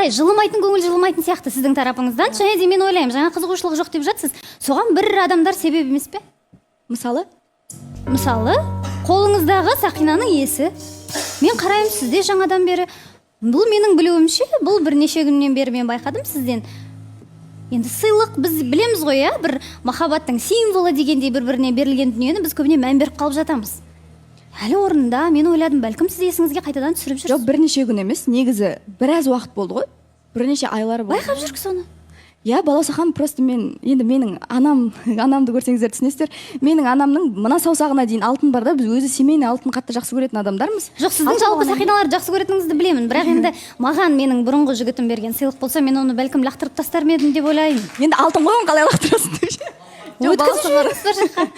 былай жылымайтын көңіл жылымайтын сияқты сіздің тарапыңыздан. Және де мен ойлаймын, жаңа қызығушылық жоқ деп жатсыз. Соған бір адамдар себеп емес пе? Мысалы, қолыңыздағы сақинаның иесі. Мен қараймын сізде жаңадан бері. Бұл менің білуімше, бұл бірнеше күннен бері мен байқадым сізден. Енді сыйлық біз білеміз ғой, иә, бір махаббаттың символы дегендей бір-біріне берілген дүниені біз көбіне мән беріп қалып жатамыз. Әлі орнында мен ойладым, бәлкім сіз есіңізге қайтадан түсіріп жүрсіз. жоқ бірнеше күн емес, негізі біраз уақыт болды ғой. Бірнеше айлар болды. Байқап жүрік соны. Я, балауса ханым, просто енді менің анамды көрсеңіздер түсінесіздер. Менің анамның мына саусағына дейін алтын бар да, біз өзі семейный алтын қатты жақсы көретін адамдармыз. Жоқ, сіздің жалпы сақиналарды жақсы көретініңізді білемін, бірақ енді маған менің бұрынғы жігітім берген сыйлық болса, мен оны бәлкім лақтырып тастар ма едім деп ойлаймын. Енді алтын ғой, оны қалай лақтырасың деп ше. Өткізіп жіберіңіз бір жаққа.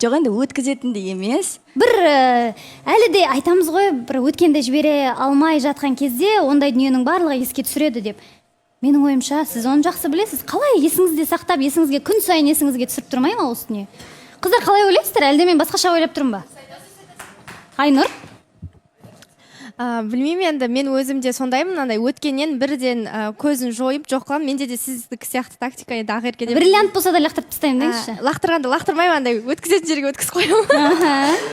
Жоқ, енді өткізетін де емес. Бір әлі де айтамыз ғой, бір өткенде жібере алмай жатқан кезде ондай дүниенің барлығы еске түсіреді деп. Менің ойымша, сіз оны жақсы білесіз. Қалай есіңізде сақтап, есіңізге күн сайын есіңізге түсіріп тұрмай ма осы дүние? Қыздар, қалай ойлайсыздар? Әлде мен басқаша ойлап тұрмын ба? Айнұр? Білмеймін, енді мен өзімде сондаймын, мынандай өткеннен бірден көзін жойып жоқ қыламын. Менде де сіздікі сияқты тактика, енді ақеркеде Бриллиант болса да лақтырып тастаймын деңізші. лақтырғанды лақтырмаймын, андай өткізетін жерге өткізіп қоямын.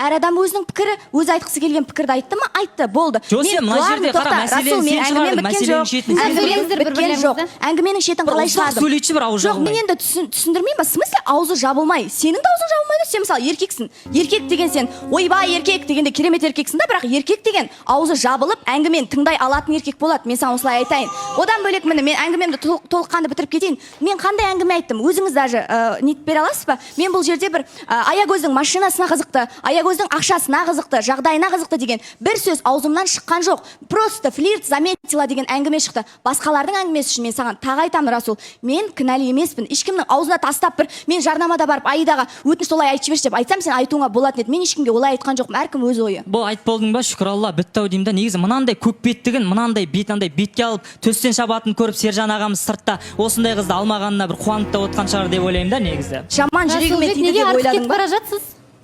Әр адам өзінің пікірі, өзі айтқысы келген пікірді айтты ма? Айтты, болды. Жоқ, сен мына жерде қара, мәселені сен шығардың, мәселенің шетін сен шығардың. Әңгіменің шетін қалай шығардым? сөйлейтші бір ауыз Жоқ, жабылмай. мен енді түсіндірмеймін ба? В смысле, аузы жабылмай. Сенің де аузың жабылмайды. Сен мысалы еркексің. Еркек деген сен, ойбай еркек дегенде керемет еркексің да, бірақ еркек деген аузы жабылып, әңгімені тыңдай алатын еркек болады. Мен саған осылай айтайын. Одан бөлек міне мен әңгімемді толыққанды бітіріп кетейін. Мен қандай әңгіме айттым? Өзіңіз даже нетіп бере аласыз ба? Мен бұл жерде бір Аягөздің машинасына қызықты, Аягөздің ақшасына қызықты, жағдайына қызықты деген бір сөз аузымнан шыққан жоқ. Просто флирт заметила деген әңгіме шықты. Басқалардың әңгімесі үшін мен саған тағы айтамын, Расул, мен кінәлі емеспін. Ешкімнің аузына тастап бір мен жарнамада барып Аидаға өтініш солай айтып жіберші деп айтсам, сен айтуыңа болатын еді. Мен ешкімге олай айтқан жоқпын. Әркім өз ойы. Бұл айтып болдың ба, шүкір Алла, бітті ау деймін да. Негізі мынандай көк беттігін, мынандай бетке алып төстен шабатын көріп Сержан ағамыз сыртта осындай қызды алмағанына бір қуанып та отқан шығар деп ойлаймын да негізі. Жаман жүрегіме тиді деп ойладың ба?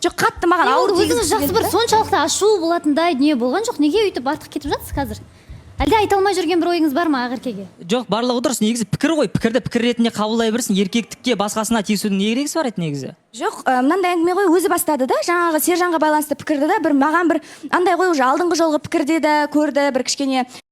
Жоқ, қатты маған ауыр тигізіп өзіңіз жақсы бір соншалықты ашу болатындай дүние болған жоқ. Неге өйтіп артық кетіп жатсыз қазір? Әлде айта алмай жүрген бір ойыңыз бар ма Ақеркеге? Жоқ, барлығы дұрыс. Негізі пікір ғой. Пікірді пікір ретінде қабылдай берсін. Еркектікке басқасына тиісудің не керегі бар еді негізі? Жоқ, мынандай әңгіме ғой, өзі бастады да, жаңағы Сержанға байланысты пікірді да, бір маған бір андай ғой, уже алдыңғы жолғы пікірде де көрді, бір кішкене